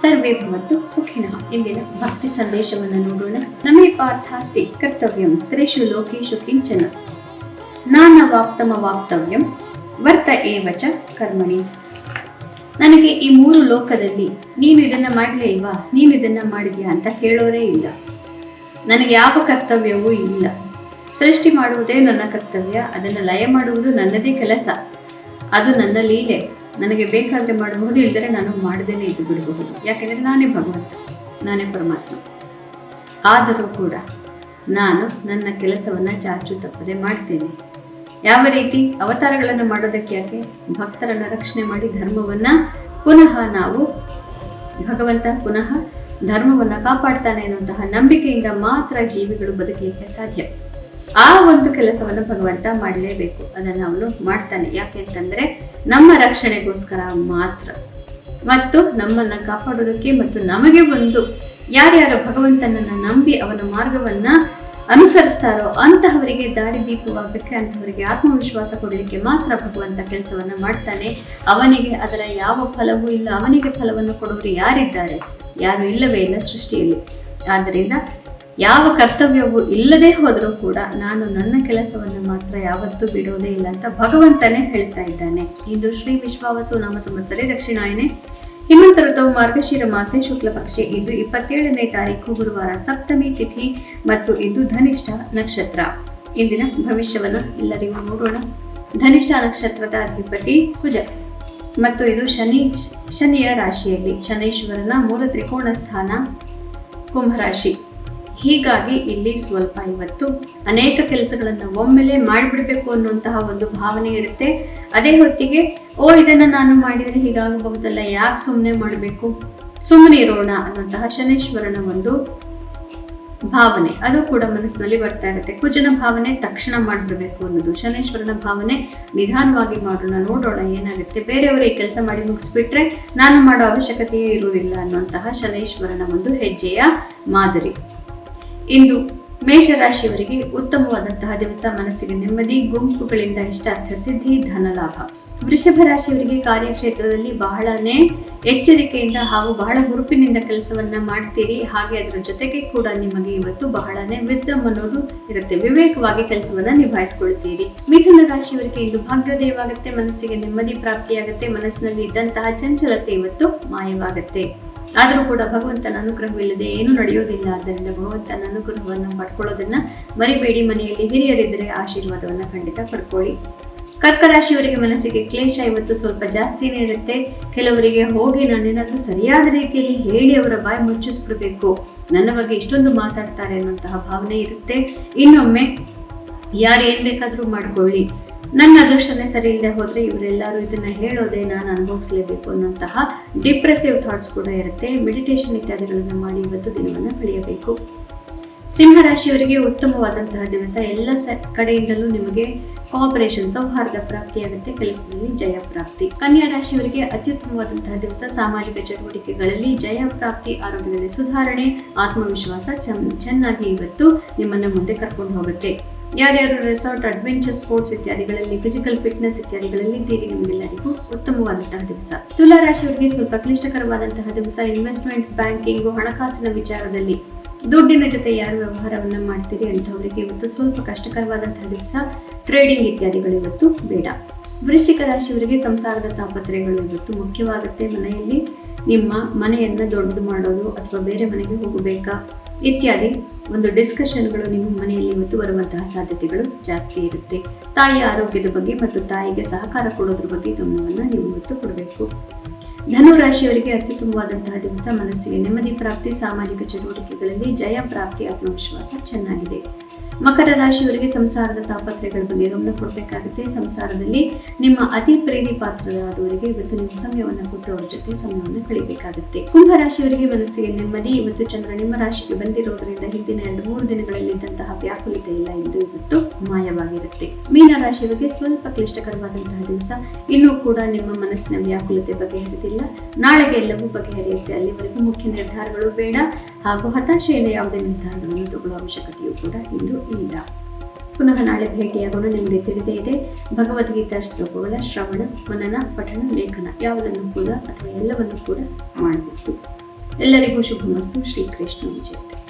ಸರ್ವೇ ಭವಂತು ಸುಖಿನಃ. ಇಂದಿನ ಭಕ್ತಿ ಸಂದೇಶವನ್ನು ನೋಡೋಣ. ನಮೇ ಪಾರ್ಥಾಸ್ತಿ ಕರ್ತವ್ಯಂ ತ್ರಿಷು ಲೋಕೇಶು ಕಿಂಚನ ನಾನವಾಪ್ತಮವಾಪ್ತವ್ಯಂ ವರ್ತ ಏವಚ ಕರ್ಮಣಿ. ನನಗೆ ಈ ಮೂರು ಲೋಕದಲ್ಲಿ ನೀನು ಇದನ್ನ ಮಾಡಲೇ ಇಲ್ವಾ, ನೀನು ಇದನ್ನ ಮಾಡಿದ್ಯಾ ಅಂತ ಕೇಳೋರೇ ಇಲ್ಲ. ನನಗೆ ಯಾವ ಕರ್ತವ್ಯವೂ ಇಲ್ಲ. ಸೃಷ್ಟಿ ಮಾಡುವುದೇ ನನ್ನ ಕರ್ತವ್ಯ, ಅದನ್ನು ಲಯ ಮಾಡುವುದು ನನ್ನದೇ ಕೆಲಸ. ಅದು ನನ್ನ ಲೀಲೆ. ನನಗೆ ಬೇಕಾದರೆ ಮಾಡಬಹುದು, ಇಲ್ಲದರೆ ನಾನು ಮಾಡದೇನೆ ಇದ್ದು ಬಿಡಬಹುದು. ಯಾಕೆಂದರೆ ನಾನೇ ಭಗವಂತ, ನಾನೇ ಪರಮಾತ್ಮ. ಆದರೂ ಕೂಡ ನಾನು ನನ್ನ ಕೆಲಸವನ್ನು ಚಾಚು ತಪ್ಪದೆ ಮಾಡ್ತೇನೆ. ಯಾವ ರೀತಿ? ಅವತಾರಗಳನ್ನು ಮಾಡೋದಕ್ಕೆ ಯಾಕೆ? ಭಕ್ತರನ್ನು ರಕ್ಷಣೆ ಮಾಡಿ ಧರ್ಮವನ್ನು ಪುನಃ ನಾವು ಭಗವಂತ ಪುನಃ ಧರ್ಮವನ್ನು ಕಾಪಾಡ್ತಾನೆ ಅನ್ನುವಂತಹ ನಂಬಿಕೆಯಿಂದ ಮಾತ್ರ ಜೀವಿಗಳು ಬದುಕಲಿಕ್ಕೆ ಸಾಧ್ಯ. ಆ ಒಂದು ಕೆಲಸವನ್ನು ಭಗವಂತ ಮಾಡಲೇಬೇಕು. ಅದನ್ನು ಅವನು ಮಾಡ್ತಾನೆ. ಯಾಕೆ ಅಂತಂದರೆ ನಮ್ಮ ರಕ್ಷಣೆಗೋಸ್ಕರ ಮಾತ್ರ, ಮತ್ತು ನಮ್ಮನ್ನು ಕಾಪಾಡೋದಕ್ಕೆ, ಮತ್ತು ನಮಗೆ ಒಂದು ಯಾರ್ಯಾರು ಭಗವಂತನನ್ನು ನಂಬಿ ಅವನ ಮಾರ್ಗವನ್ನು ಅನುಸರಿಸ್ತಾರೋ ಅಂತಹವರಿಗೆ ದಾರಿದೀಪವಾಗಕ್ಕೆ, ಅಂತಹವರಿಗೆ ಆತ್ಮವಿಶ್ವಾಸ ಕೊಡಲಿಕ್ಕೆ ಮಾತ್ರ ಭಗವಂತ ಕೆಲಸವನ್ನು ಮಾಡ್ತಾನೆ. ಅವನಿಗೆ ಅದರ ಯಾವ ಫಲವೂ ಇಲ್ಲ. ಅವನಿಗೆ ಫಲವನ್ನು ಕೊಡೋರು ಯಾರಿದ್ದಾರೆ? ಯಾರು ಇಲ್ಲವೇ ಇಲ್ಲ ಸೃಷ್ಟಿಯಲ್ಲಿ. ಆದ್ದರಿಂದ ಯಾವ ಕರ್ತವ್ಯವೂ ಇಲ್ಲದೆ ಹೋದರೂ ಕೂಡ ನಾನು ನನ್ನ ಕೆಲಸವನ್ನು ಮಾತ್ರ ಯಾವತ್ತೂ ಬಿಡೋದೇ ಇಲ್ಲ ಅಂತ ಭಗವಂತನೇ ಹೇಳ್ತಾ ಇದ್ದಾನೆ. ಇದು ಶ್ರೀ ವಿಶ್ವಾವಸು ನಾಮ ಸಂವತ್ಸರೆ ದಕ್ಷಿಣಾಯನೆ ಹಿಮಂತ ಋತುವು ಮಾರ್ಗಶಿರ ಮಾಸೆ ಶುಕ್ಲ ಪಕ್ಷೆ. ಇದು 27ನೇ ತಾರೀಕು ಗುರುವಾರ, ಸಪ್ತಮಿ ತಿಥಿ, ಮತ್ತು ಇದು ಧನಿಷ್ಠ ನಕ್ಷತ್ರ. ಇಂದಿನ ಭವಿಷ್ಯವನ್ನು ಎಲ್ಲರಿಗೂ ನೋಡೋಣ. ಧನಿಷ್ಠ ನಕ್ಷತ್ರದ ಅಧಿಪತಿ ಕುಜ, ಮತ್ತು ಇದು ಶನಿಯ ರಾಶಿಯಲ್ಲಿ, ಶನೀಶ್ವರನ ಮೂಲ ತ್ರಿಕೋಣ ಸ್ಥಾನ ಕುಂಭರಾಶಿ. ಹೀಗಾಗಿ ಇಲ್ಲಿ ಸ್ವಲ್ಪ ಇವತ್ತು ಅನೇಕ ಕೆಲಸಗಳನ್ನು ಒಮ್ಮೆಲೆ ಮಾಡಿಬಿಡ್ಬೇಕು ಅನ್ನುವಂತಹ ಒಂದು ಭಾವನೆ ಇರುತ್ತೆ. ಅದೇ ಹೊತ್ತಿಗೆ ಇದನ್ನು ನಾನು ಮಾಡಿದರೆ ಹೀಗಾಗಬಹುದಲ್ಲ, ಯಾಕೆ ಸುಮ್ಮನೆ ಮಾಡಬೇಕು, ಸುಮ್ಮನೆ ಇರೋಣ ಅನ್ನುವಂತಹ ಶನೀಶ್ವರನ ಒಂದು ಭಾವನೆ ಅದು ಕೂಡ ಮನಸ್ಸಿನಲ್ಲಿ ಬರ್ತಾ ಇರುತ್ತೆ. ಕುಜನ ಭಾವನೆ ತಕ್ಷಣ ಮಾಡಿಬಿಡ್ಬೇಕು ಅನ್ನೋದು, ಶನೀಶ್ವರನ ಭಾವನೆ ನಿಧಾನವಾಗಿ ಮಾಡೋಣ, ನೋಡೋಣ ಏನಾಗುತ್ತೆ, ಬೇರೆಯವರು ಈ ಕೆಲಸ ಮಾಡಿ ಮುಗಿಸ್ಬಿಟ್ರೆ ನಾನು ಮಾಡೋ ಅವಶ್ಯಕತೆಯೇ ಇರುವುದಿಲ್ಲ ಅನ್ನುವಂತಹ ಶನೀಶ್ವರನ ಒಂದು ಹೆಜ್ಜೆಯ ಮಾದರಿ. ಇಂದು ಮೇಷರಾಶಿಯವರಿಗೆ ಉತ್ತಮವಾದಂತಹ ದಿವಸ. ಮನಸ್ಸಿಗೆ ನೆಮ್ಮದಿ, ಗುಂಪುಗಳಿಂದ ಇಷ್ಟಾರ್ಥ ಸಿದ್ಧಿ, ಧನ ಲಾಭ. ವೃಷಭ ರಾಶಿಯವರಿಗೆ ಕಾರ್ಯಕ್ಷೇತ್ರದಲ್ಲಿ ಬಹಳನೇ ಎಚ್ಚರಿಕೆಯಿಂದ ಹಾಗೂ ಬಹಳ ಹುರುಪಿನಿಂದ ಕೆಲಸವನ್ನ ಮಾಡ್ತೀರಿ. ಹಾಗೆ ಅದರ ಜೊತೆಗೆ ಕೂಡ ನಿಮಗೆ ಇವತ್ತು ಬಹಳನೇ ವಿಸ್ಡಮ್ ಅನ್ನೋದು ಇರುತ್ತೆ. ವಿವೇಕವಾಗಿ ಕೆಲಸವನ್ನ ನಿಭಾಯಿಸ್ಕೊಳ್ತೀರಿ. ಮಿಥುನ ರಾಶಿಯವರಿಗೆ ಇಂದು ಭಾಗ್ಯೋದಯವಾಗುತ್ತೆ. ಮನಸ್ಸಿಗೆ ನೆಮ್ಮದಿ ಪ್ರಾಪ್ತಿಯಾಗುತ್ತೆ. ಮನಸ್ಸಿನಲ್ಲಿ ಇದ್ದಂತಹ ಚಂಚಲತೆ ಇವತ್ತು ಮಾಯವಾಗುತ್ತೆ. ಆದರೂ ಕೂಡ ಭಗವಂತನ ಅನುಗ್ರಹವಿಲ್ಲದೆ ಏನೂ ನಡೆಯೋದಿಲ್ಲ. ಆದ್ದರಿಂದ ಭಗವಂತನ ಅನುಗ್ರಹವನ್ನು ಪಡ್ಕೊಳ್ಳೋದನ್ನ ಮರಿಬೇಡಿ. ಮನೆಯಲ್ಲಿ ಹಿರಿಯರಿದ್ದರೆ ಆಶೀರ್ವಾದವನ್ನು ಖಂಡಿತ ಪಡ್ಕೊಳ್ಳಿ. ಕರ್ಕ ರಾಶಿಯವರಿಗೆ ಮನಸ್ಸಿಗೆ ಕ್ಲೇಶ ಇವತ್ತು ಸ್ವಲ್ಪ ಜಾಸ್ತಿನೇ ಇರುತ್ತೆ. ಕೆಲವರಿಗೆ ಹೋಗಿ ನಾನೇನಾದರೂ ಸರಿಯಾದ ರೀತಿಯಲ್ಲಿ ಹೇಳಿ ಅವರ ಬಾಯಿ ಮುಚ್ಚಿಸ್ಬಿಡ್ಬೇಕು, ನನ್ನ ಬಗ್ಗೆ ಇಷ್ಟೊಂದು ಮಾತಾಡ್ತಾರೆ ಅನ್ನುವಂತಹ ಭಾವನೆ ಇರುತ್ತೆ. ಇನ್ನೊಮ್ಮೆ ಯಾರು ಏನು ಬೇಕಾದರೂ ಮಾಡ್ಕೊಳ್ಳಿ, ನನ್ನ ಅದೃಷ್ಟನೇ ಸರಿ ಇಲ್ಲದೆ ಹೋದರೆ ಇವರೆಲ್ಲರೂ ಇದನ್ನು ಹೇಳೋದೇ ನಾನು ಅನುಭವಿಸಲೇಬೇಕು ಅನ್ನೋಂತಹ ಡಿಪ್ರೆಸಿವ್ ಥಾಟ್ಸ್ ಕೂಡ ಇರುತ್ತೆ. ಮೆಡಿಟೇಷನ್ ಇತ್ಯಾದಿಗಳನ್ನು ಮಾಡಿ ಇವತ್ತು ದಿನವನ್ನು ಕಳೆಯಬೇಕು. ಸಿಂಹರಾಶಿಯವರಿಗೆ ಉತ್ತಮವಾದಂತಹ ದಿವಸ. ಎಲ್ಲ ಕಡೆಯಿಂದಲೂ ನಿಮಗೆ ಕೋಆಪರೇಷನ್, ಸೌಹಾರ್ದ ಪ್ರಾಪ್ತಿಯಾಗುತ್ತೆ. ಕೆಲಸದಲ್ಲಿ ಜಯ ಪ್ರಾಪ್ತಿ. ಕನ್ಯಾ ರಾಶಿಯವರಿಗೆ ಅತ್ಯುತ್ತಮವಾದಂತಹ ದಿವಸ. ಸಾಮಾಜಿಕ ಚಟುವಟಿಕೆಗಳಲ್ಲಿ ಜಯ ಪ್ರಾಪ್ತಿ, ಆರೋಗ್ಯದಲ್ಲಿ ಸುಧಾರಣೆ, ಆತ್ಮವಿಶ್ವಾಸ ಚೆನ್ನಾಗಿ ಇವತ್ತು ನಿಮ್ಮನ್ನು ಮುಂದೆ ಕರ್ಕೊಂಡು ಹೋಗುತ್ತೆ. ಯಾರ್ಯಾರು ರೆಸಾರ್ಟ್, ಅಡ್ವೆಂಚರ್ ಸ್ಪೋರ್ಟ್ಸ್ ಇತ್ಯಾದಿಗಳಲ್ಲಿ, ಫಿಸಿಕಲ್ ಫಿಟ್ನೆಸ್ ಇತ್ಯಾದಿಗಳಲ್ಲಿ ಇದ್ದೀರಿ, ನಿಮಗೆಲ್ಲರಿಗೂ ಉತ್ತಮವಾದಂತಹ ದಿವಸ. ತುಲಾ ರಾಶಿಯವರಿಗೆ ಸ್ವಲ್ಪ ಕ್ಲಿಷ್ಟಕರವಾದಂತಹ ದಿವಸ. ಇನ್ವೆಸ್ಟ್ಮೆಂಟ್, ಬ್ಯಾಂಕಿಂಗು, ಹಣಕಾಸಿನ ವಿಚಾರದಲ್ಲಿ ದುಡ್ಡಿನ ಜೊತೆ ಯಾರು ವ್ಯವಹಾರವನ್ನು ಮಾಡ್ತೀರಿ ಅಂಥವರಿಗೆ ಇವತ್ತು ಸ್ವಲ್ಪ ಕಷ್ಟಕರವಾದಂತಹ ದಿವಸ. ಟ್ರೇಡಿಂಗ್ ಇತ್ಯಾದಿಗಳು ಇವತ್ತು ಬೇಡ. ವೃಶ್ಚಿಕ ರಾಶಿಯವರಿಗೆ ಸಂಸಾರದ ತಾಪತ್ರಯಗಳು ಇವತ್ತು ಮುಖ್ಯವಾಗುತ್ತೆ. ಮನೆಯಲ್ಲಿ ನಿಮ್ಮ ಮನೆಯನ್ನು ದೊಡ್ಡದು ಮಾಡೋದು ಅಥವಾ ಬೇರೆ ಮನೆಗೆ ಹೋಗಬೇಕಾ ಇತ್ಯಾದಿ ಒಂದು ಡಿಸ್ಕಷನ್ಗಳು ನಿಮ್ಮ ಮನೆಯಲ್ಲಿ ಇವತ್ತು ಬರುವಂತಹ ಸಾಧ್ಯತೆಗಳು ಜಾಸ್ತಿ ಇರುತ್ತೆ. ತಾಯಿಯ ಆರೋಗ್ಯದ ಬಗ್ಗೆ ಮತ್ತು ತಾಯಿಗೆ ಸಹಕಾರ ಕೊಡೋದ್ರ ಬಗ್ಗೆ ಗಮನವನ್ನು ನೀವು ಇವತ್ತು ಕೊಡಬೇಕು. ಧನು ರಾಶಿಯವರಿಗೆ ಅತ್ಯುತ್ತಮವಾದಂತಹ ದಿವಸ. ಮನಸ್ಸಿಗೆ ನೆಮ್ಮದಿ ಪ್ರಾಪ್ತಿ, ಸಾಮಾಜಿಕ ಚಟುವಟಿಕೆಗಳಲ್ಲಿ ಜಯ ಪ್ರಾಪ್ತಿ, ಆತ್ಮವಿಶ್ವಾಸ ಚೆನ್ನಾಗಿದೆ. ಮಕರ ರಾಶಿಯವರಿಗೆ ಸಂಸಾರದ ತಾಪತ್ರಯಗಳ ಬಗ್ಗೆ ಗಮನ ಕೊಡಬೇಕಾಗುತ್ತೆ. ಸಂಸಾರದಲ್ಲಿ ನಿಮ್ಮ ಅತಿ ಪ್ರೀತಿ ಪಾತ್ರರಾದವರಿಗೆ ಇವತ್ತು ನೀವು ಸಮಯವನ್ನು ಕೊಟ್ಟು ಅವರ ಜೊತೆ ಸಮಯವನ್ನು ಕಳಿಬೇಕಾಗುತ್ತೆ. ಕುಂಭ ರಾಶಿಯವರಿಗೆ ಮನಸ್ಸಿಗೆ ನೆಮ್ಮದಿ. ಇವತ್ತು ಚಂದ್ರ ನಿಮ್ಮ ರಾಶಿಗೆ ಬಂದಿರೋದ್ರಿಂದ ಹಿಂದಿನ 2-3 ದಿನಗಳಲ್ಲಿದ್ದಂತಹ ವ್ಯಾಕುಲತೆ ಇಲ್ಲ ಎಂದು ಇವತ್ತು ಮಾಯವಾಗಿರುತ್ತೆ. ಮೀನ ರಾಶಿಯವರಿಗೆ ಸ್ವಲ್ಪ ಕ್ಲಿಷ್ಟಕರವಾದಂತಹ ದಿವಸ. ಇನ್ನೂ ಕೂಡ ನಿಮ್ಮ ಮನಸ್ಸಿನ ವ್ಯಾಕುಲತೆ ಬಗೆಹರಿದಿಲ್ಲ. ನಾಳೆಗೆ ಎಲ್ಲವೂ ಬಗೆಹರಿಯುತ್ತೆ. ಅಲ್ಲಿವರೆಗೂ ಮುಖ್ಯ ನಿರ್ಧಾರಗಳು ಬೇಡ, ಹಾಗೂ ಹತಾಶೆಯಿಂದ ಯಾವುದೇ ನಿರ್ಧಾರಗಳನ್ನು ತಗೊಳ್ಳುವ ಅವಶ್ಯಕತೆಯೂ ಕೂಡ ಇಂದು ಇಲ್ಲ. ಪುನಃ ನಾಳೆ ಭೇಟಿಯಾಗೋಣ. ನಿಮಗೆ ತಿಳಿದೇ ಇದೆ, ಭಗವದ್ಗೀತಾ ಶ್ಲೋಕಗಳ ಶ್ರವಣ, ಮನನ, ಪಠಣ, ಲೇಖನ ಯಾವುದನ್ನು ಕೂಡ ಅಥವಾ ಎಲ್ಲವನ್ನು ಕೂಡ ಮಾಡಬೇಕು. ಎಲ್ಲರಿಗೂ ಶುಭಮಸ್ತು. ಶ್ರೀಕೃಷ್ಣ ಜಯತೆ.